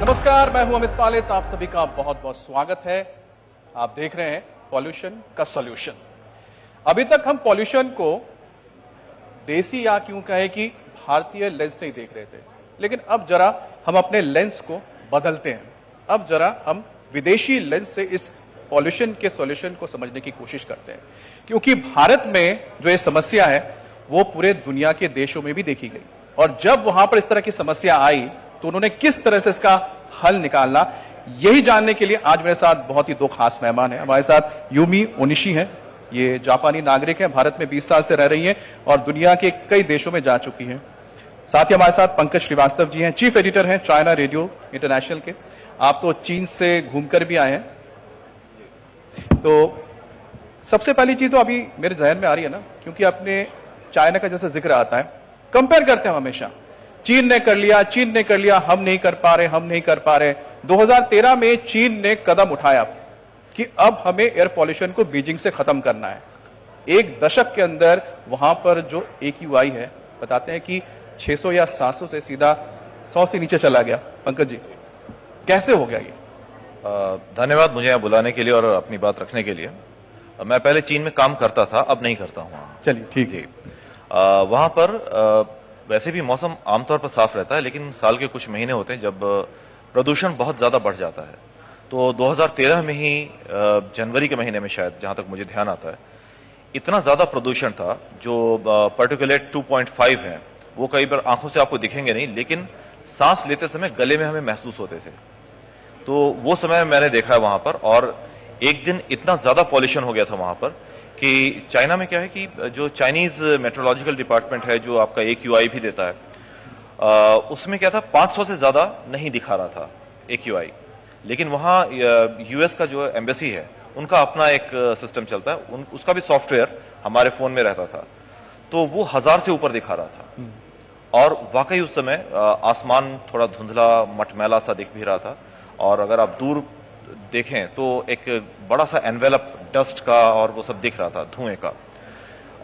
नमस्कार, मैं हूं अमित पालित। आप सभी का बहुत बहुत स्वागत है। आप देख रहे हैं पॉल्यूशन का सॉल्यूशन। अभी तक हम पॉल्यूशन को देसी या क्यों कहे कि भारतीय लेंस से ही देख रहे थे, लेकिन अब जरा हम अपने लेंस को बदलते हैं। अब जरा हम विदेशी लेंस से इस पॉल्यूशन के सॉल्यूशन को समझने की कोशिश करते हैं, क्योंकि भारत में जो ये समस्या है वो पूरे दुनिया के देशों में भी देखी गई, और जब वहां पर इस तरह की समस्या आई तो उन्होंने किस तरह से इसका हल निकालना, यही जानने के लिए आज मेरे साथ बहुत ही दो खास मेहमान हैं। हमारे साथ यूमी ओनिशी हैं। ये जापानी नागरिक हैं, भारत में 20 साल से रह रही हैं और दुनिया के कई देशों में जा चुकी हैं। साथ ही हमारे साथ पंकज श्रीवास्तव जी हैं, चीफ एडिटर हैं चाइना रेडियो इंटरनेशनल के। आप तो चीन से घूमकर भी आए हैं, तो सबसे पहली चीज तो अभी मेरे जहन में आ रही है ना, क्योंकि अपने चाइना का जैसे जिक्र आता है, कंपेयर करते हैं हमेशा, चीन ने कर लिया, चीन ने कर लिया, हम नहीं कर पा रहे, हम नहीं कर पा रहे। 2013 में चीन ने कदम उठाया कि अब हमें एयर पॉल्यूशन को बीजिंग से खत्म करना है। एक दशक के अंदर वहां पर जो AQI है, बताते हैं कि 600 या 700 से सीधा 100 से नीचे चला गया। पंकज जी, कैसे हो गया ये? धन्यवाद मुझे यहाँ बुलाने के लिए और अपनी बात रखने के लिए। मैं पहले चीन में काम करता था, अब नहीं करता हूँ। चलिए ठीक है। वहां पर वैसे भी मौसम आमतौर पर साफ रहता है, लेकिन साल के कुछ महीने होते हैं जब प्रदूषण बहुत ज्यादा बढ़ जाता है। तो 2013 में ही जनवरी के महीने में शायद, जहां तक मुझे ध्यान आता है, इतना ज्यादा प्रदूषण था जो पार्टिकुलेट 2.5 है, वो कई बार आंखों से आपको दिखेंगे नहीं, लेकिन सांस लेते समय गले में हमें महसूस होते थे। तो वो समय मैंने देखा है वहां पर, और एक दिन इतना ज्यादा पॉल्यूशन हो गया था वहां पर कि चाइना में क्या है कि जो चाइनीज मेट्रोलॉजिकल डिपार्टमेंट है, जो आपका AQI भी देता है, उसमें क्या था, 500 से ज्यादा नहीं दिखा रहा था AQI। लेकिन वहां US का जो एम्बेसी है, उनका अपना एक सिस्टम चलता है, उसका भी सॉफ्टवेयर हमारे फोन में रहता था, तो वो 1000 से ऊपर दिखा रहा था। और वाकई उस समय आसमान थोड़ा धुंधला मटमैला सा दिख भी रहा था, और अगर आप दूर देखें तो एक बड़ा सा एनवेलप डस्ट का और वो सब दिख रहा था, धुएं का।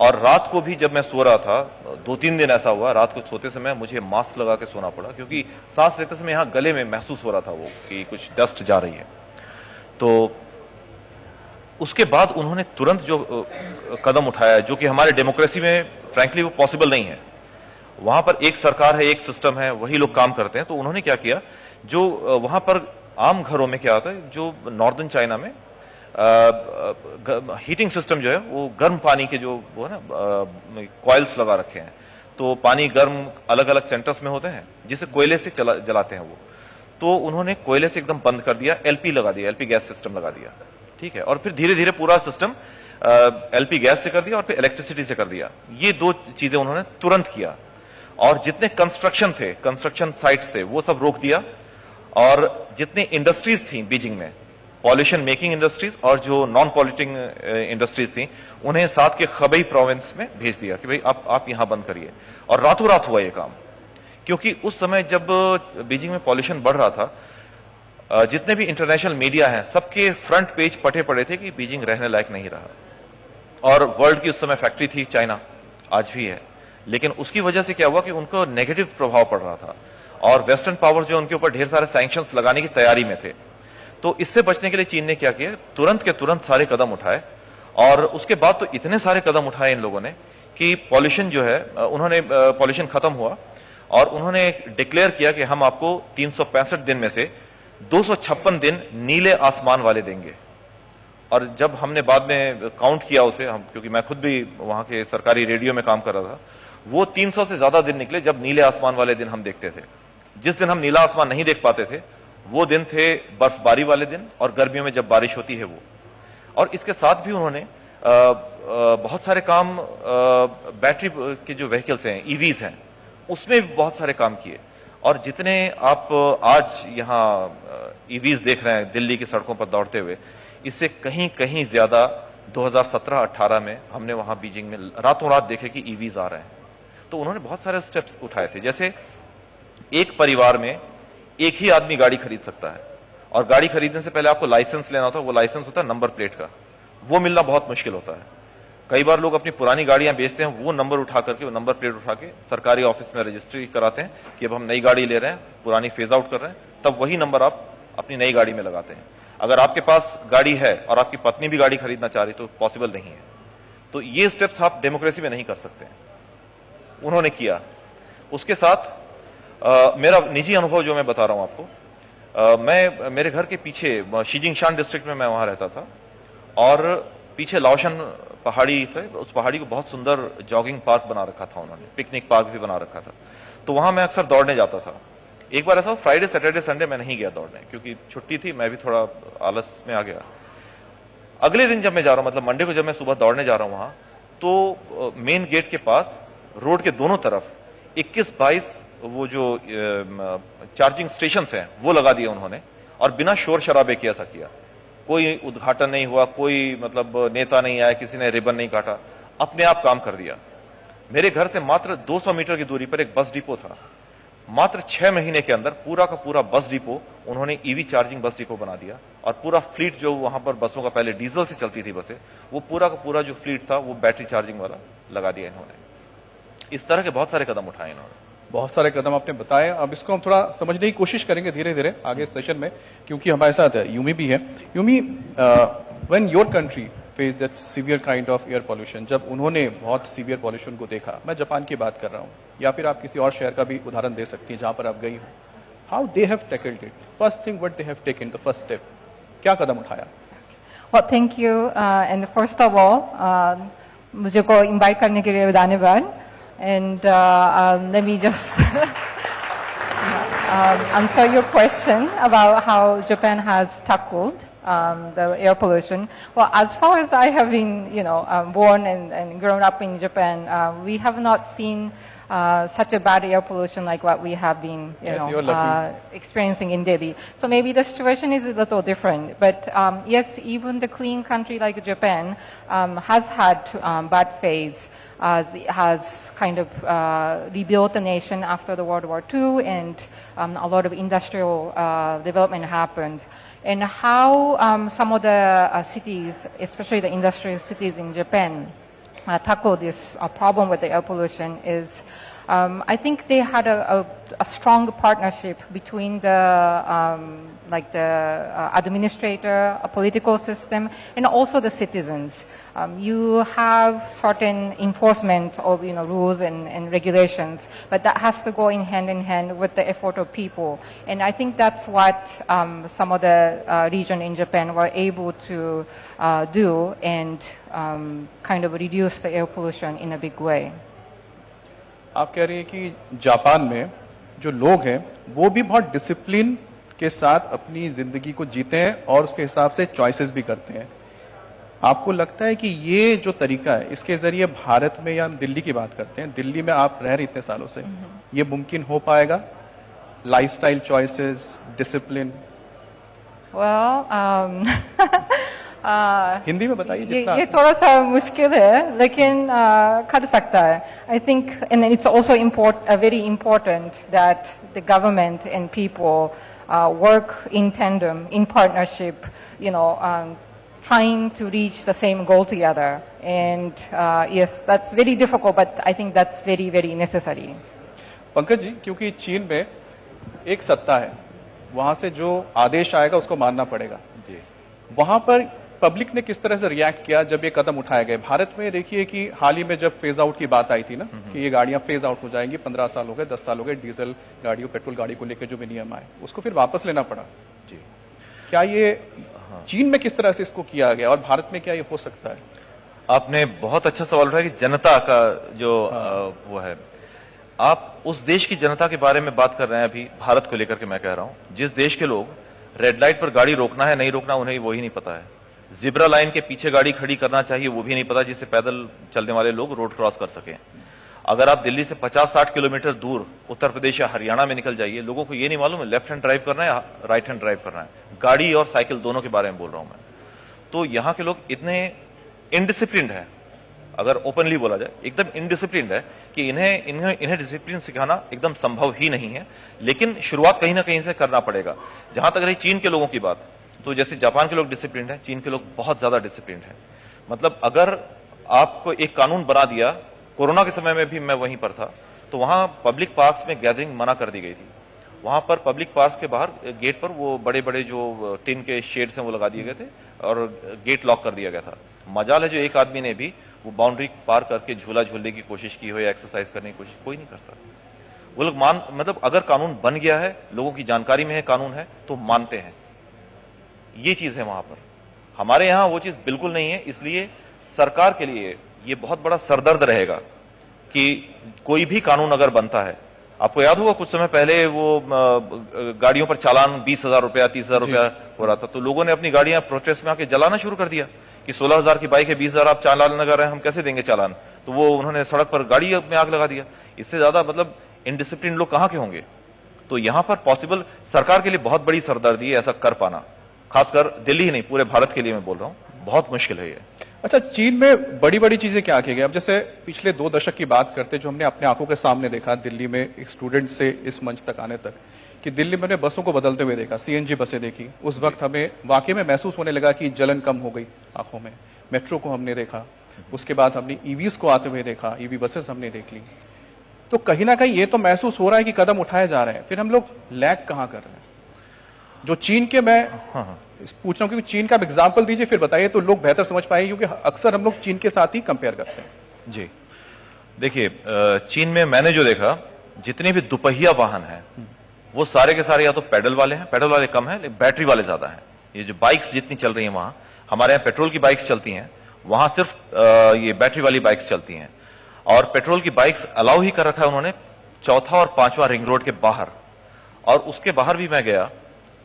और रात को भी जब मैं सो रहा था, 2-3 दिन ऐसा हुआ, रात को सोते समय मुझे मास्क लगा के सोना पड़ा, क्योंकि सांस लेते समय यहाँ गले में महसूस हो रहा था वो कि कुछ डस्ट जा रही है। तो उसके बाद उन्होंने तुरंत जो कदम उठाया, जो कि हमारे डेमोक्रेसी में फ्रैंकली वो पॉसिबल नहीं है। वहां पर एक सरकार है, एक सिस्टम है, वही लोग काम करते हैं। तो उन्होंने क्या किया, जो वहां पर आम घरों में क्या होता है, जो नॉर्दर्न चाइना में हीटिंग सिस्टम जो है, वो गर्म पानी के जो वो है ना, कॉइल्स लगा रखे हैं। तो पानी गर्म अलग अलग सेंटर्स में होते हैं, जिसे कोयले से जलाते हैं वो। तो उन्होंने कोयले से एकदम बंद कर दिया, LP लगा दिया, LP गैस सिस्टम लगा दिया, ठीक है। और फिर धीरे धीरे पूरा सिस्टम LP गैस से कर दिया और फिर इलेक्ट्रिसिटी से कर दिया। ये दो चीजें उन्होंने तुरंत किया, और जितने कंस्ट्रक्शन थे, कंस्ट्रक्शन साइट्स थे, वो सब रोक दिया। और जितने इंडस्ट्रीज थी बीजिंग में, पॉल्यूशन मेकिंग इंडस्ट्रीज और जो नॉन पॉल्यूटिंग इंडस्ट्रीज थी, उन्हें साथ के खबई प्रोविंस में भेज दिया कि भाई आप यहां बंद करिए। और रातों रात हुआ ये काम, क्योंकि उस समय जब बीजिंग में पॉल्यूशन बढ़ रहा था, जितने भी इंटरनेशनल मीडिया हैं, सबके फ्रंट पेज पटे पड़े थे कि बीजिंग रहने लायक नहीं रहा। और वर्ल्ड की उस समय फैक्ट्री थी चाइना, आज भी है, लेकिन उसकी वजह से क्या हुआ कि उनको नेगेटिव प्रभाव पड़ रहा था, और वेस्टर्न पावर्स जो उनके ऊपर ढेर सारे सैंक्शंस लगाने की तैयारी में थे। तो इससे बचने के लिए चीन ने क्या किया, तुरंत के तुरंत सारे कदम उठाए। और उसके बाद तो इतने सारे कदम उठाए इन लोगों ने कि पॉल्यूशन जो है, उन्होंने पॉल्यूशन खत्म हुआ, और उन्होंने डिक्लेयर किया कि हम आपको 365 दिन में से 256 दिन नीले आसमान वाले देंगे। और जब हमने बाद में काउंट किया उसे, क्योंकि मैं खुद भी वहां के सरकारी रेडियो में काम कर रहा था, वो 300 से ज्यादा दिन निकले जब नीले आसमान वाले दिन हम देखते थे। जिस दिन हम नीला आसमान नहीं देख पाते थे, वो दिन थे बर्फबारी वाले दिन, और गर्मियों में जब बारिश होती है वो। और इसके साथ भी उन्होंने बहुत सारे काम बैटरी के जो व्हीकल्स हैं, EVs हैं, उसमें भी बहुत सारे काम किए। और जितने आप आज यहाँ EVs देख रहे हैं दिल्ली की सड़कों पर दौड़ते हुए, इससे कहीं कहीं ज्यादा 2017-18 में हमने वहां बीजिंग में रातों रात देखे कि EVs आ रहे हैं। तो उन्होंने बहुत सारे स्टेप्स उठाए थे, जैसे एक परिवार में एक ही आदमी गाड़ी खरीद सकता है, और गाड़ी खरीदने से पहले आपको लाइसेंस लेना होता है। वो लाइसेंस होता है नंबर प्लेट का, वो मिलना बहुत मुश्किल होता है। कई बार लोग अपनी पुरानी गाड़ियां बेचते हैं, वो नंबर उठा करके, वो नंबर प्लेट उठा के सरकारी ऑफिस में रजिस्ट्री कराते हैं कि अब हम नई गाड़ी ले रहे हैं, पुरानी फेज आउट कर रहे हैं, तब वही नंबर आप अपनी नई गाड़ी में लगाते हैं। अगर आपके पास गाड़ी है और आपकी पत्नी भी गाड़ी खरीदना चाह रही तो पॉसिबल नहीं है। तो ये स्टेप्स आप डेमोक्रेसी में नहीं कर सकते, उन्होंने किया। उसके साथ मेरा निजी अनुभव जो मैं बता रहा हूं आपको, मैं मेरे घर के पीछे शीजिंगशान डिस्ट्रिक्ट में मैं वहां रहता था, और पीछे लाओशन पहाड़ी थे, उस पहाड़ी को बहुत सुंदर जॉगिंग पार्क बना रखा था उन्होंने, पिकनिक पार्क भी बना रखा था। तो वहां मैं अक्सर दौड़ने जाता था। एक बार ऐसा फ्राइडे सैटरडे संडे मैं नहीं गया दौड़ने, क्योंकि छुट्टी थी, मैं भी थोड़ा आलस में आ गया। अगले दिन जब मैं जा रहा हूं, मतलब मंडे को जब मैं सुबह दौड़ने जा रहा हूं वहां, तो मेन गेट के पास रोड के दोनों तरफ 21-22 वो जो चार्जिंग स्टेशन हैं वो लगा दिए उन्होंने, और बिना शोर शराबे किया ऐसा किया। कोई उद्घाटन नहीं हुआ, कोई मतलब नेता नहीं आया, किसी ने रिबन नहीं काटा, अपने आप काम कर दिया। मेरे घर से मात्र 200 मीटर की दूरी पर एक बस डिपो था। मात्र 6 महीने के अंदर पूरा का पूरा बस डिपो उन्होंने ईवी चार्जिंग बस डिपो बना दिया, और पूरा फ्लीट जो वहां पर बसों का पहले डीजल से चलती थी बसें, वो पूरा का पूरा जो फ्लीट था वो बैटरी चार्जिंग वाला लगा दिया इन्होंने। इस तरह के बहुत सारे कदम उठाए इन्होंने। बहुत सारे कदम आपने बताए। अब इसको हम थोड़ा समझने की कोशिश करेंगे धीरे धीरे आगे सेशन में, क्योंकि हमारे साथ यूमी भी है। Yumi, when your country face that severe kind of air pollution, जब उन्होंने बहुत सीवियर पॉल्यूशन को देखा, मैं जापान की बात कर रहा हूँ, या फिर आप किसी और शहर का भी उदाहरण दे सकती हैं जहां पर आप गई हो, how they have tackled it, first thing what they have taken, the first step, क्या कदम उठाया? Well, thank you. And first of all, मुझे को invite करने के लिए धन्यवाद. And let me just answer your question about how Japan has tackled the air pollution. Well, as far as I have been, born and grown up in Japan, we have not seen such a bad air pollution like what we have been, you're lucky. experiencing in Delhi. So maybe the situation is a little different. But yes, even the clean country like Japan has had bad phase. It has kind of rebuilt the nation after the World War II, and a lot of industrial development happened. And how some of the cities, especially the industrial cities in Japan, tackle this problem with the air pollution is, I think they had a strong partnership between the administrator, a political system, and also the citizens. You have certain enforcement of rules and regulations, but that has to go in hand with the effort of people. And I think that's what some of the region in Japan were able to do, and kind of reduce the air pollution in a big way. आप कह रही हैं कि Japan में जो लोग हैं वो भी बहुत डिसिप्लिन के साथ अपनी जिंदगी को जीते हैं और उसके हिसाब से चॉइसेस भी करते हैं। आपको लगता है कि ये जो तरीका है, इसके जरिए भारत में, या हम दिल्ली की बात करते हैं, दिल्ली में आप रह रहे इतने सालों से, ये मुमकिन हो पाएगा? Lifestyle choices, discipline? हिंदी में बताइए जितना। ये थोड़ा सा मुश्किल है, लेकिन कर सकता है। I think, and it's also very important that the government and people work in tandem, in partnership, trying to reach the same goal together. And yes, that's very difficult, but I think that's very, very necessary. Pankaj ji, क्योंकि चीन में एक सत्ता है, वहां से जो आदेश आएगा उसको मानना पड़ेगा जी। वहां पर पब्लिक ने किस तरह से रिएक्ट किया जब ये कदम उठाए गए? भारत में देखिए कि हाल ही में जब फेज आउट की बात आई थी ना, कि ये गाड़ियां फेज आउट हो जाएंगी, 15 साल हो गए, 10 साल हो गए, डीजल गाड़ी और पेट्रोल गाड़ी को लेकर जो भी नियम आए, उसको फिर वापस लेना पड़ा जी। क्या ये चीन में किस तरह से इसको किया गया, और भारत में क्या ये हो सकता है? आपने बहुत अच्छा सवाल उठाया कि जनता का जो वो है, आप उस देश की जनता के बारे में बात कर रहे हैं। अभी भारत को लेकर के मैं कह रहा हूं, जिस देश के लोग रेड लाइट पर गाड़ी रोकना है नहीं रोकना उन्हें वो ही नहीं पता है, जिब्रा लाइन के पीछे गाड़ी खड़ी करना चाहिए वो भी नहीं पता, जिससे पैदल चलने वाले लोग रोड क्रॉस कर सकें। अगर आप दिल्ली से 50-60 किलोमीटर दूर उत्तर प्रदेश या हरियाणा में निकल जाइए, लोगों को ये नहीं मालूम है लेफ्ट हैंड ड्राइव करना है या राइट हैंड ड्राइव करना है। गाड़ी और साइकिल दोनों के बारे में बोल रहा हूं मैं। तो यहां के लोग इतने इनडिसिप्लिन्ड है, अगर ओपनली बोला जाए एकदम इनडिसिप्लिन्ड है, कि इन्हें डिसिप्लिन सिखाना एकदम संभव ही नहीं है। लेकिन शुरुआत कहीं ना कहीं से करना पड़ेगा। जहां तक रही चीन के लोगों की बात, तो जैसे जापान के लोग डिसिप्लिन्ड है, चीन के लोग बहुत ज्यादा डिसिप्लिन्ड है। मतलब अगर आपको एक कानून बना दिया, कोरोना के समय में भी मैं वहीं पर था, तो वहां पब्लिक पार्क्स में गैदरिंग मना कर दी गई थी। वहां पर पब्लिक पार्क्स के बाहर गेट पर वो बड़े बड़े जो टिन के शेड्स हैं वो लगा दिए गए थे और गेट लॉक कर दिया गया था। मजाल है जो एक आदमी ने भी वो बाउंड्री पार करके झूला झूलने की कोशिश की हो या एक्सरसाइज करने की कोशिश, कोई नहीं करता। वो लोग मतलब अगर कानून बन गया है, लोगों की जानकारी में है कानून है, तो मानते हैं। ये चीज है वहां पर। हमारे यहां वो चीज बिल्कुल नहीं है, इसलिए सरकार के लिए ये बहुत बड़ा सरदर्द रहेगा कि कोई भी कानून अगर बनता है। आपको याद होगा कुछ समय पहले वो गाड़ियों पर चालान 20,000 रुपया 30,000 रुपया हो रहा था, तो लोगों ने अपनी गाड़ियां प्रोटेस्ट में आके जलाना शुरू कर दिया कि 16,000 की बाइक है, 20,000 आप चालान लगा रहे हैं, हम कैसे देंगे चालान। तो वो उन्होंने सड़क पर गाड़ी में आग लगा दिया। इससे ज्यादा मतलब इनडिसिप्लिन लोग कहां के होंगे। तो यहां पर पॉसिबल सरकार के लिए बहुत बड़ी सरदर्दी है ऐसा कर पाना, खासकर दिल्ली ही नहीं पूरे भारत के लिए मैं बोल रहा हूं, बहुत मुश्किल है ये। अच्छा, चीन में बड़ी बड़ी चीजें क्या की गई? अब जैसे पिछले 2 दशक की बात करते जो हमने अपने आंखों के सामने देखा दिल्ली में एक स्टूडेंट से इस मंच तक आने तक, कि दिल्ली में बसों को बदलते हुए देखा, सीएनजी बसें देखी। उस वक्त हमें वाकई में महसूस होने लगा कि जलन कम हो गई आंखों में। मेट्रो को हमने देखा, उसके बाद हमने ईवीज को आते हुए देखा, ईवी बसेस हमने देख ली। तो कहीं ना कहीं ये तो महसूस हो रहा है कि कदम उठाए जा रहे हैं, फिर हम लोग लैग कहां कर रहे हैं? जो चीन के, मैं पूछ रहा हूं कि चीन का एग्जाम्पल दीजिए फिर बताइए तो लोग बेहतर समझ पाएंगे, क्योंकि अक्सर हम लोग चीन के साथ ही कंपेयर करते हैं। जी देखिए, चीन में मैंने जो देखा, जितने भी दुपहिया वाहन हैं वो सारे के सारे या तो पैडल वाले हैं, पैडल वाले कम हैं लेकिन बैटरी वाले ज्यादा हैं। ये जो बाइक्स जितनी चल रही हैं वहां, हमारे यहाँ पेट्रोल की बाइक्स चलती हैं, वहां सिर्फ ये बैटरी वाली बाइक्स चलती हैं। और पेट्रोल की बाइक्स अलाउ ही कर रखा है उन्होंने 4था और 5वां रिंग रोड के बाहर। और उसके बाहर भी मैं गया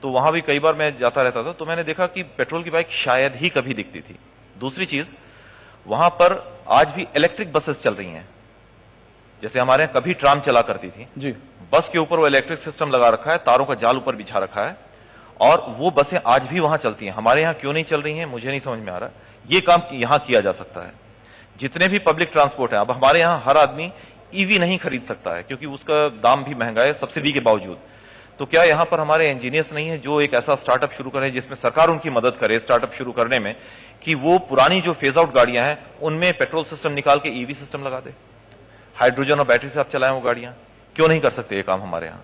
तो वहां भी कई बार मैं जाता रहता था, तो मैंने देखा कि पेट्रोल की बाइक शायद ही कभी दिखती थी। दूसरी चीज, वहां पर आज भी इलेक्ट्रिक बसेस चल रही हैं। जैसे हमारे यहाँ कभी ट्राम चला करती थी जी, बस के ऊपर वो इलेक्ट्रिक सिस्टम लगा रखा है, तारों का जाल ऊपर बिछा रखा है, और वो बसें आज भी वहां चलती हैं। हमारे यहाँ क्यों नहीं चल रही हैं मुझे नहीं समझ में आ रहा। ये काम यहां किया जा सकता है। जितने भी पब्लिक ट्रांसपोर्ट है, अब हमारे यहां हर आदमी ईवी नहीं खरीद सकता है क्योंकि उसका दाम भी महंगा है सब्सिडी के बावजूद। तो क्या यहां पर हमारे इंजीनियर्स नहीं है जो एक ऐसा स्टार्टअप शुरू करें जिसमें सरकार उनकी मदद करे स्टार्टअप शुरू करने में, कि वो पुरानी जो फेज आउट गाड़ियां हैं उनमें पेट्रोल सिस्टम निकाल के ईवी सिस्टम लगा दे, हाइड्रोजन और बैटरी से आप चलाएं वो गाड़ियां। क्यों नहीं कर सकते ये काम हमारे यहां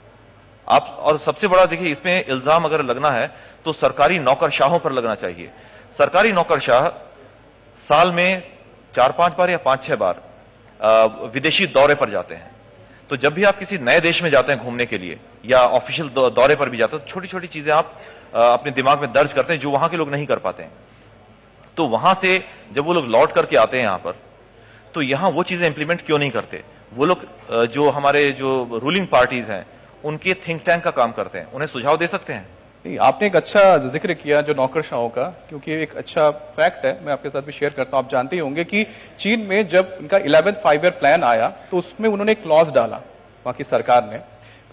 आप? और सबसे बड़ा देखिए, इसमें इल्जाम अगर लगना है तो सरकारी नौकरशाहों पर लगना चाहिए। सरकारी नौकरशाह साल में 4-5 बार या 5-6 बार विदेशी दौरे पर जाते हैं। तो जब भी आप किसी नए देश में जाते हैं घूमने के लिए या ऑफिशियल दौरे पर भी जाते हैं, तो छोटी छोटी चीजें आप अपने दिमाग में दर्ज करते हैं जो वहां के लोग नहीं कर पाते हैं। तो वहां से जब वो लोग लौट करके आते हैं यहां पर, तो यहां वो चीजें इंप्लीमेंट क्यों नहीं करते? वो लोग जो हमारे जो रूलिंग पार्टीज हैं उनके थिंक टैंक का काम करते हैं, उन्हें सुझाव दे सकते हैं। आपने एक अच्छा जिक्र किया जो नौकरशाहों का, क्योंकि एक अच्छा फैक्ट है, मैं आपके साथ भी शेयर करता हूं। आप जानते ही होंगे कि चीन में जब उनका 11th 5-year प्लान आया तो उसमें उन्होंने एक क्लॉज डाला, वहां की सरकार ने।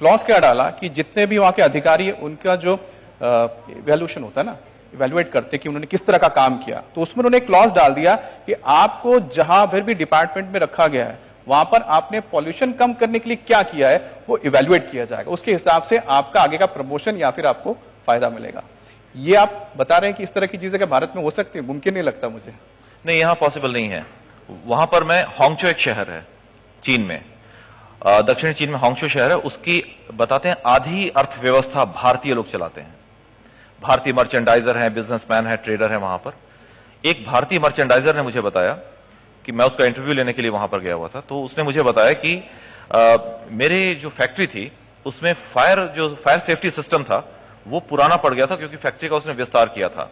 क्लॉज क्या डाला कि जितने भी वहां के अधिकारी उनका जो इवैल्यूएशन होता है ना, इवैल्यूएट करते कि उन्होंने किस तरह का काम किया, तो उसमें उन्होंने एक क्लॉज डाल दिया कि आपको जहां भर भी डिपार्टमेंट में रखा गया है वहां पर आपने पॉल्यूशन कम करने के लिए क्या किया है वो इवैल्यूएट किया जाएगा। उसके हिसाब से आपका आगे का प्रमोशन या फिर आपको फायदा मिलेगा। ये आप बता रहे हैं कि इस तरह की चीजें क्या भारत में हो सकती है? मुमकिन नहीं लगता मुझे। नहीं, यहां पॉसिबल नहीं है। वहां पर मैं, हांगझो एक शहर है चीन में, दक्षिणी चीन में हांगझो शहर है, उसकी बताते हैं आधी अर्थव्यवस्था भारतीय लोग चलाते हैं। भारतीय मर्चेंडाइजर हैं, बिजनेसमैन है, ट्रेडर है वहां पर। एक भारतीय मर्चेंडाइजर ने मुझे बताया कि मैं उसका इंटरव्यू लेने के लिए वहां पर गया हुआ था, तो उसने मुझे बताया कि मेरे जो फैक्ट्री थी उसमें फायर सेफ्टी सिस्टम था वो पुराना पड़ गया था क्योंकि फैक्ट्री का उसने विस्तार किया था।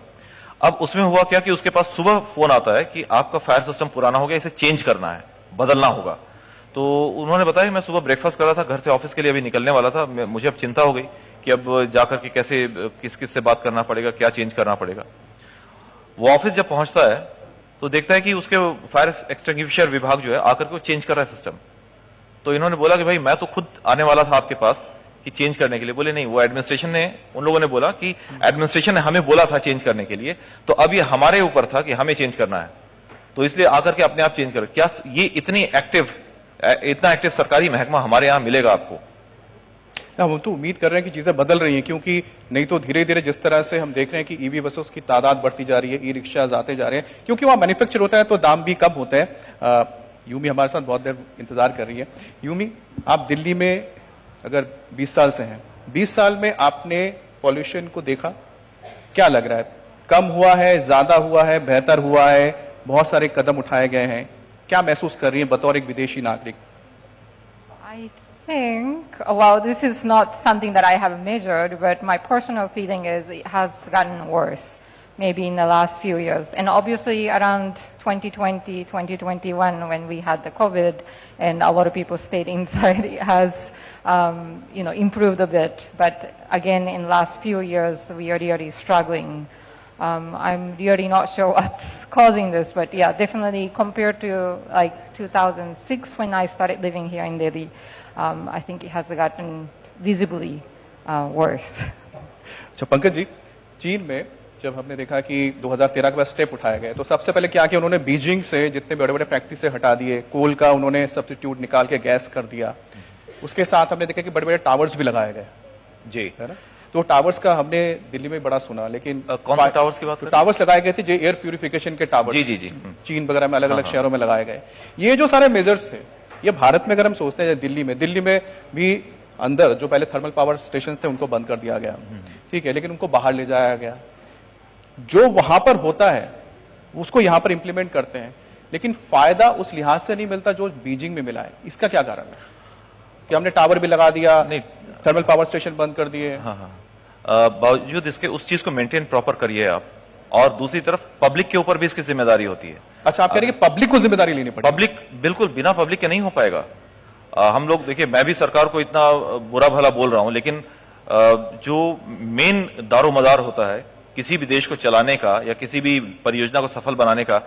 अब उसमें हुआ क्या कि उसके पास सुबह फोन आता है कि आपका फायर सिस्टम पुराना हो गया, इसे चेंज करना है, बदलना होगा। तो उन्होंने बताया मैं सुबह ब्रेकफास्ट कर रहा था, घर से ऑफिस के लिए अभी निकलने वाला था, मुझे अब चिंता हो गई कि अब जाकर के कैसे किस किस से बात करना पड़ेगा, क्या चेंज करना पड़ेगा। वो ऑफिस जब पहुंचता है तो देखता है कि उसके फायर एक्सटिंग्विशर विभाग जो है आकर के चेंज कर रहा है सिस्टम। तो इन्होंने बोला कि भाई मैं तो खुद आने वाला था आपके पास कि चेंज करने के लिए। बोले नहीं, वो एडमिनिस्ट्रेशन ने, उन लोगों ने बोला कि एडमिनिस्ट्रेशन ने हमें बोला था चेंज करने के लिए, तो अब ये हमारे ऊपर था कि हमें चेंज करना है, तो इसलिए आकर के अपने आप चेंज कर। क्या ये इतना एक्टिव सरकारी महकमा हमारे यहां मिलेगा आपको? हम तो उम्मीद कर रहे हैं कि चीजें बदल रही हैं, क्योंकि नहीं तो धीरे धीरे जिस तरह से हम देख रहे हैं कि ईवी बसों की तादाद बढ़ती जा रही है, ई रिक्शा आते जा रहे हैं, क्योंकि वहां मैन्युफैक्चर होता है तो दाम भी कम होते हैं। यूमी हमारे साथ बहुत देर इंतजार कर रही है। यूमी, आप दिल्ली में अगर 20 साल से हैं, 20 साल में आपने पॉल्यूशन को देखा, क्या लग रहा है? कम हुआ है, ज्यादा हुआ है, बेहतर हुआ है? बहुत सारे कदम उठाए गए हैं, क्या महसूस कर रही हैं बतौर एक विदेशी नागरिक? I think, well, this is not something that I have measured, but my personal feeling is it has gotten worse, maybe in the last few years. And obviously around 2020, 2021, when we had the COVID and a lot of people stayed inside, it has, improved a bit. But again, in the last few years, we are really struggling. I'm really not sure what's causing this, but yeah, definitely compared to like 2006 when I started living here in Delhi, I think it has gotten visibly worse. अच्छा पंकज जी, चीन में जब हमने देखा कि 2013 के बाद step उठाए गए, तो सबसे पहले क्या किया उन्होंने? बीजिंग से जितने बड़े बड़े फैक्ट्री से हटा दिए, कोल का उन्होंने सब्स्टिट्यूट निकाल के गैस कर दिया। उसके साथ हमने देखा कि बड़े बड़े टावर्स भी लगाए गए, जी, है ना? तो टावर्स का हमने दिल्ली में बड़ा सुना, लेकिन कौन से टावर्स की बात कर रहे हैं? टावर्स लगाए गए थे जो एयर प्यूरिफिकेशन के टावर्स, जी जी जी, चीन वगैरह में अलग अलग शहरों में लगाए गए। ये जो सारे मेजर्स थे, ये भारत में अगर हम सोचते हैं, दिल्ली में भी अंदर जो पहले थर्मल पावर स्टेशन थे उनको बंद कर दिया गया, ठीक है, लेकिन उनको बाहर ले जाया गया। जो वहां पर होता है उसको यहां पर इंप्लीमेंट करते हैं, लेकिन फायदा उस लिहाज से नहीं मिलता जो बीजिंग में मिला है। इसका क्या कारण है कि हमने टावर भी लगा दिया, नहीं, थर्मल पावर स्टेशन बंद कर दिए? हाँ, बावजूद इसके उस चीज को मेंटेन प्रॉपर करिए आप, और दूसरी तरफ पब्लिक के ऊपर भी इसकी जिम्मेदारी होती है। अच्छा, आप कह रहे हैं कि पब्लिक को जिम्मेदारी लेनी पड़ेगी? पब्लिक, बिल्कुल, बिना पब्लिक के नहीं हो पाएगा। हम लोग देखिए, मैं भी सरकार को इतना बुरा भला बोल रहा हूं, लेकिन जो मेन दारोमदार होता है किसी भी देश को चलाने का या किसी भी परियोजना को सफल बनाने का,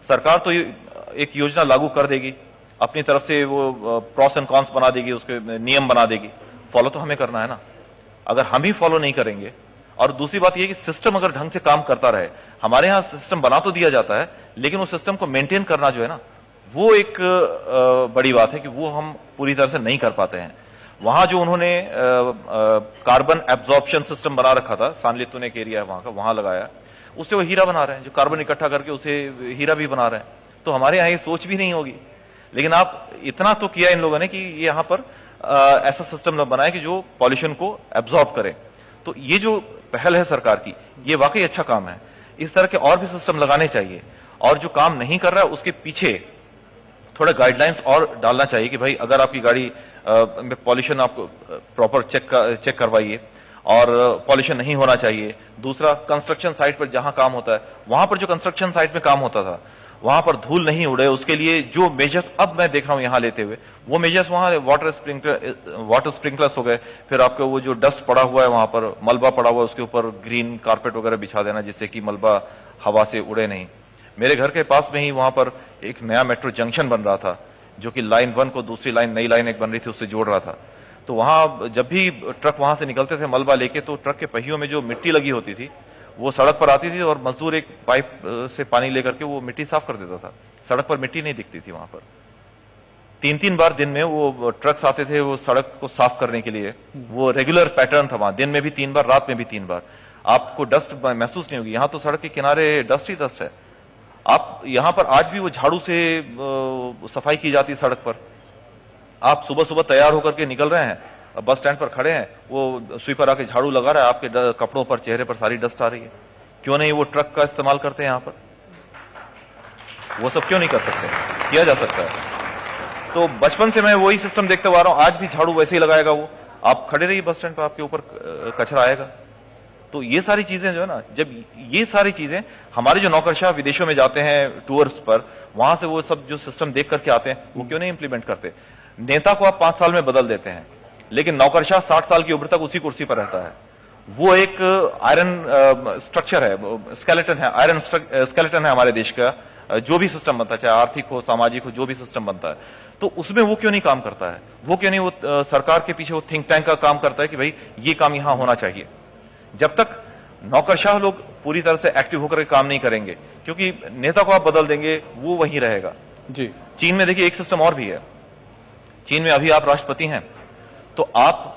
सरकार तो एक योजना लागू कर देगी, अपनी तरफ से वो प्रॉस एंड कॉन्स बना देगी, उसके नियम बना देगी, फॉलो तो हमें करना है ना। अगर हम ही फॉलो नहीं करेंगे, और दूसरी बात यह कि सिस्टम अगर ढंग से काम करता रहे, हमारे यहां सिस्टम बना तो दिया जाता है, लेकिन उस सिस्टम को मेंटेन करना जो है ना, वो एक बड़ी बात है कि वो हम पूरी तरह से नहीं कर पाते हैं। वहां जो उन्होंने कार्बन एब्जॉर्प्शन सिस्टम बना रखा था, सांली तुनेक एरिया है वहां का, वहां लगाया, उससे वो हीरा बना रहे हैं, जो कार्बन इकट्ठा करके उसे हीरा भी बना रहे हैं। तो हमारे यहाँ ये सोच भी नहीं होगी, लेकिन आप इतना तो किया इन लोगों ने कि ये यहां पर ऐसा सिस्टम बनाए कि जो पॉल्यूशन को एब्जॉर्ब करे। तो ये जो पहल है सरकार की, ये वाकई अच्छा काम है। इस तरह के और भी सिस्टम लगाने चाहिए, और जो काम नहीं कर रहा है उसके पीछे थोड़ा गाइडलाइंस और डालना चाहिए कि भाई अगर आपकी गाड़ी में पॉल्यूशन आप प्रॉपर चेक करवाइए, और पॉल्यूशन नहीं होना चाहिए। दूसरा, कंस्ट्रक्शन साइट पर जहां काम होता है, वहां पर जो कंस्ट्रक्शन साइट में काम होता था वहां पर धूल नहीं उड़े, उसके लिए जो मेजर्स अब मैं देख रहा हूं यहां लेते हुए, वो मेजर्स वहां वाटर स्प्रिंकलर्स हो गए, फिर आपका वो जो डस्ट पड़ा हुआ है वहां पर, मलबा पड़ा हुआ है, उसके ऊपर ग्रीन कारपेट वगैरह बिछा देना जिससे कि मलबा हवा से उड़े नहीं। मेरे घर के पास में ही वहां पर एक नया मेट्रो जंक्शन बन रहा था, जो कि लाइन 1 को दूसरी लाइन, नई लाइन एक बन रही थी, उससे जोड़ रहा था। तो वहां जब भी ट्रक वहां से निकलते थे मलबा लेके, तो ट्रक के पहियों में जो मिट्टी लगी होती थी वो सड़क पर आती थी, और मजदूर एक पाइप से पानी लेकर के वो मिट्टी साफ कर देता था। सड़क पर मिट्टी नहीं दिखती थी वहां पर। 3-3 बार दिन में वो ट्रक्स आते थे वो सड़क को साफ करने के लिए। वो रेगुलर पैटर्न था वहां, दिन में भी 3 बार, रात में भी 3 बार। आपको डस्ट महसूस नहीं होगी। यहां तो सड़क के किनारे डस्ट ही डस्ट है। आप यहां पर आज भी वो झाड़ू से सफाई की जाती है सड़क पर। आप सुबह सुबह तैयार होकर के निकल रहे हैं, बस स्टैंड पर खड़े हैं, वो स्वीपर आके झाड़ू लगा रहा है, आपके कपड़ों पर, चेहरे पर सारी डस्ट आ रही है। क्यों नहीं वो ट्रक का इस्तेमाल करते हैं यहां पर? वो सब क्यों नहीं कर सकते? किया जा सकता है। तो बचपन से मैं वही सिस्टम देखते हुआ आ रहा हूं। आज भी झाड़ू वैसे ही लगाएगा वो। आप खड़े रहिए बस स्टैंड पर, आपके ऊपर कचरा आएगा। तो ये सारी चीजें जो है ना, जब ये सारी चीजें हमारे जो नौकरशाह विदेशों में जाते हैं टूर्स पर, वहां से वो सब जो सिस्टम देख करके आते हैं, वो क्यों नहीं इंप्लीमेंट करते? नेता को आप 5 साल में बदल देते हैं, लेकिन नौकरशाह 60 साल की उम्र तक उसी कुर्सी पर रहता है। वो एक आयरन स्ट्रक्चर है, स्केलेटन है, आयरन स्केलेटन है हमारे देश का। जो भी सिस्टम बनता है, चाहे आर्थिक हो, सामाजिक हो, जो भी सिस्टम बनता है, तो उसमें वो क्यों नहीं काम करता है? वो क्यों नहीं वो सरकार के पीछे वो थिंक टैंक का काम करता है कि भाई ये काम यहां होना चाहिए? जब तक नौकरशाह लोग पूरी तरह से एक्टिव होकर काम नहीं करेंगे, क्योंकि नेता को आप बदल देंगे वो वहीं रहेगा। जी। चीन में देखिए एक सिस्टम और भी है। चीन में अभी आप राष्ट्रपति हैं, तो आप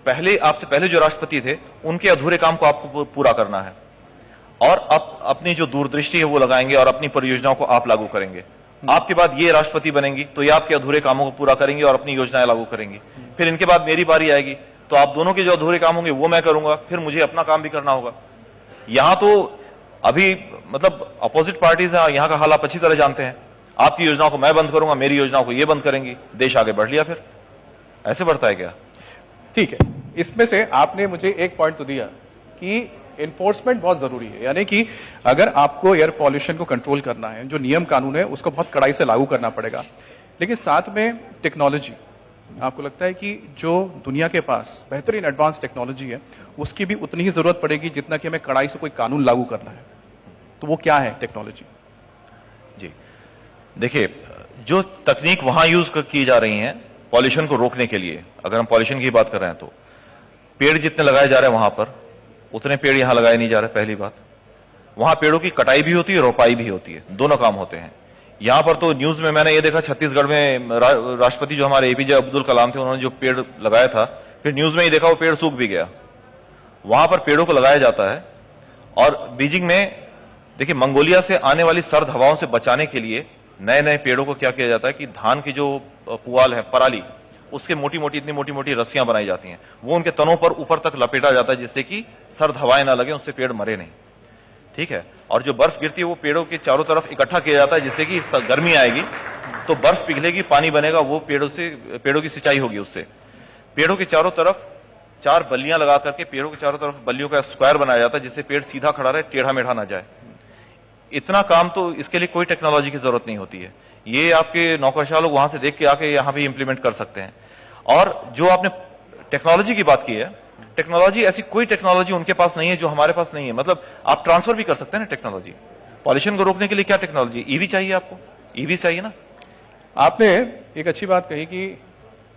आपसे पहले जो राष्ट्रपति थे उनके अधूरे काम को आपको पूरा करना है, और अपनी जो दूरदृष्टि है वो लगाएंगे और अपनी परियोजनाओं को आप लागू करेंगे। आपके बाद ये राष्ट्रपति बनेंगी तो ये आपके अधूरे कामों को पूरा करेंगे और अपनी योजनाएं लागू करेंगी। फिर इनके बाद मेरी बारी आएगी तो आप दोनों के जो अधूरे काम होंगे वो मैं करूंगा, फिर मुझे अपना काम भी करना होगा। यहां तो अभी मतलब अपोजिट पार्टीज हैं, यहां का हाल आप अच्छी तरह जानते हैं। आपकी योजनाओं को मैं बंद करूंगा, मेरी योजनाओं को ये बंद करेंगी, देश आगे बढ़ लिया। फिर ऐसे बढ़ता है क्या? ठीक है, इसमें से आपने मुझे एक पॉइंट तो दिया कि इन्फोर्समेंट बहुत जरूरी है, यानी कि अगर आपको एयर पॉल्यूशन को कंट्रोल करना है, जो नियम कानून है उसको बहुत कड़ाई से लागू करना पड़ेगा। लेकिन साथ में टेक्नोलॉजी, आपको लगता है कि जो दुनिया के पास बेहतरीन एडवांस टेक्नोलॉजी है उसकी भी उतनी ही जरूरत पड़ेगी जितना कि हमें कड़ाई से कोई कानून लागू करना है? तो वो क्या है टेक्नोलॉजी? जी देखिए, जो तकनीक वहां यूज की जा रही हैं पॉल्यूशन को रोकने के लिए, अगर हम पॉल्यूशन की बात कर रहे हैं तो पेड़ जितने लगाए जा रहे हैं वहां पर उतने पेड़ यहां लगाए नहीं जा रहे। पहली बात, वहां पेड़ों की कटाई भी होती है, रोपाई भी होती है, दोनों काम होते हैं। यहां पर तो न्यूज में मैंने ये देखा, छत्तीसगढ़ में राष्ट्रपति जो हमारे एपीजे अब्दुल कलाम थे उन्होंने जो पेड़ लगाया था, फिर न्यूज में ही देखा वो पेड़ सूख भी गया। वहां पर पेड़ों को लगाया जाता है। और बीजिंग में देखिए, मंगोलिया से आने वाली सर्द हवाओं से बचाने के लिए नए नए पेड़ों को क्या किया जाता है कि धान की जो पुआल है, पराली, उसके मोटी मोटी इतनी मोटी मोटी रस्सियां बनाई जाती हैं, वो उनके तनों पर ऊपर तक लपेटा जाता है जिससे कि सर्द हवाएं ना लगे, उससे पेड़ मरे नहीं। ठीक है। और जो बर्फ गिरती है वो पेड़ों के चारों तरफ इकट्ठा किया जाता है जिससे कि गर्मी आएगी तो बर्फ पिघलेगी, पानी बनेगा, वो पेड़ों की सिंचाई होगी उससे। पेड़ों के चारों तरफ 4 बल्लियां लगा करके पेड़ों के चारों तरफ बल्लियों का स्क्वायर बनाया जाता है जिससे पेड़ सीधा खड़ा रहे, टेढ़ा मेढ़ा ना जाए। इतना काम तो इसके लिए कोई टेक्नोलॉजी की जरूरत नहीं होती है, ये आपके नौकरशाह लोग वहां से देख के आके यहां भी इंप्लीमेंट कर सकते हैं। और जो आपने टेक्नोलॉजी की बात की है, टेक्नोलॉजी, ऐसी कोई टेक्नोलॉजी उनके पास नहीं है जो हमारे पास नहीं है। मतलब आप ट्रांसफर भी कर सकते हैं ना टेक्नोलॉजी। पॉल्यूशन को रोकने के लिए क्या टेक्नोलॉजी? ईवी चाहिए आपको, ईवी चाहिए ना। आपने एक अच्छी बात कही कि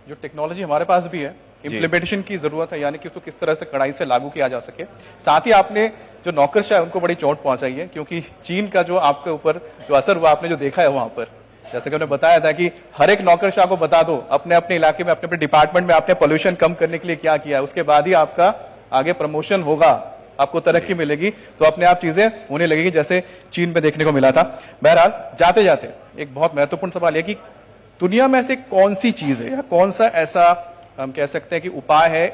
जो टेक्नोलॉजी हमारे पास भी है, इंप्लीमेंटेशन की जरूरत है, यानी कि उसको किस तरह से कड़ाई से लागू किया जा सके। साथ ही आपने जो नौकरशाह है उनको बड़ी चोट पहुंचाई है, क्योंकि चीन का जो आपके ऊपर जो असर हुआ, आपने जो देखा है वहां पर, जैसे कि उन्होंने बताया था कि हर एक नौकरशाह को बता दो अपने अपने इलाके में, अपने अपने डिपार्टमेंट में आपने पोल्यूशन कम करने के लिए क्या किया है, उसके बाद ही आपका आगे प्रमोशन होगा, आपको तरक्की मिलेगी, तो अपने आप चीजें होने लगेगी, जैसे चीन में देखने को मिला था। बहरहाल, जाते जाते एक बहुत महत्वपूर्ण सवाल है कि दुनिया में ऐसे कौन सी चीज है या कौन सा ऐसा हम कह सकते हैं कि उपाय है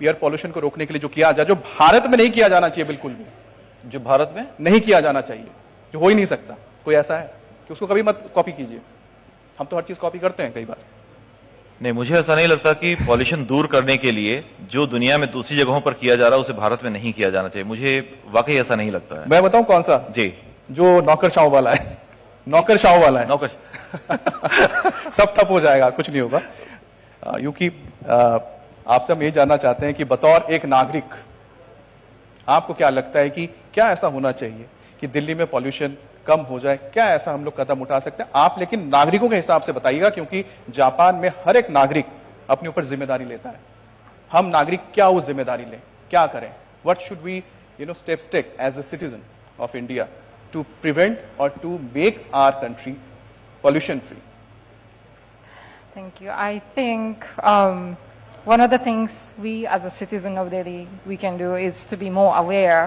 एयर पॉल्यूशन को रोकने के लिए जो किया जाए, जो भारत में नहीं किया जाना चाहिए, बिल्कुल भी जो भारत में नहीं किया जाना चाहिए, जो हो ही नहीं सकता, कोई ऐसा है कि उसको कभी मत कॉपी कीजिए? हम तो हर चीज कॉपी करते हैं कई बार। नहीं, मुझे ऐसा नहीं लगता कि पॉल्यूशन दूर करने के लिए जो दुनिया में दूसरी जगहों पर किया जा रहा है उसे भारत में नहीं किया जाना चाहिए, मुझे वाकई ऐसा नहीं लगता है। मैं बताऊं कौन सा? जी, जो नौकरशाह वाला है, नौकरशाह वाला है, नौकर सब ठप हो जाएगा, कुछ नहीं होगा। क्योंकि आपसे हम ये जानना चाहते हैं कि बतौर एक नागरिक आपको क्या लगता है कि क्या ऐसा होना चाहिए कि दिल्ली में पॉल्यूशन कम हो जाए? क्या ऐसा हम लोग कदम उठा सकते हैं? आप लेकिन नागरिकों के हिसाब से बताइएगा, क्योंकि जापान में हर एक नागरिक अपने ऊपर जिम्मेदारी लेता है। हम नागरिक क्या वो जिम्मेदारी लें, क्या करें? What should we steps take as a citizen of India to prevent और to make our country pollution free? Thank you. I think one of the things we as a citizen of Delhi we can do is to be more aware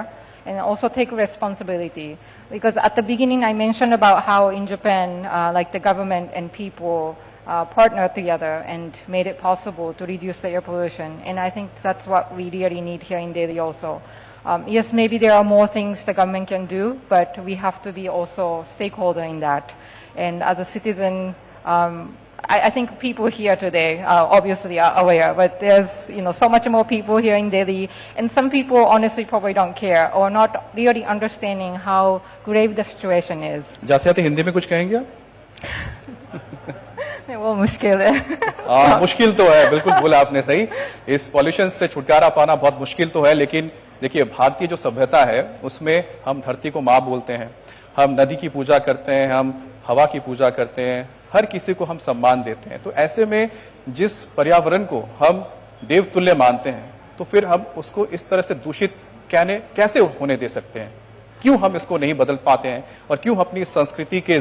and also take responsibility. Because at the beginning I mentioned about how in Japan like the government and people partnered together and made it possible to reduce the air pollution. And I think that's what we really need here in Delhi also. Yes, maybe there are more things the government can do, but we have to be also stakeholder in that. And as a citizen, I think people here today obviously are aware, but there's so much more people here in Delhi, and some people honestly probably don't care or not really understanding how grave the situation is. जाते जाते हिंदी में कुछ कहेंगे आप? वो मुश्किल है। मुश्किल तो है, बिल्कुल बोला आपने सही। इस पॉल्यूशन से छुटकारा पाना बहुत मुश्किल तो है, लेकिन देखिए भारतीय जो सभ्यता है उसमें हम धरती को माँ बोलते हैं, हम नदी की पूजा करते हैं, हम हवा की पूजा करते हैं, हर किसी को हम सम्मान देते हैं। तो ऐसे में जिस पर्यावरण को हम देवतुल्य मानते हैं, तो फिर हम उसको इस तरह से दूषित कैसे होने दे सकते हैं? क्यों हम इसको नहीं बदल पाते हैं और क्यों अपनी संस्कृति के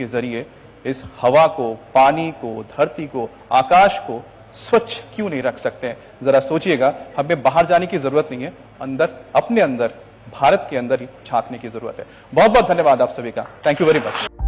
जरिए इस हवा को, पानी को, धरती को, आकाश को स्वच्छ क्यों नहीं रख सकते हैं? जरा सोचिएगा, हमें बाहर जाने की जरूरत नहीं है, अंदर, अपने अंदर, भारत के अंदर ही झांकने की जरूरत है। बहुत बहुत धन्यवाद आप सभी का। Thank you very much.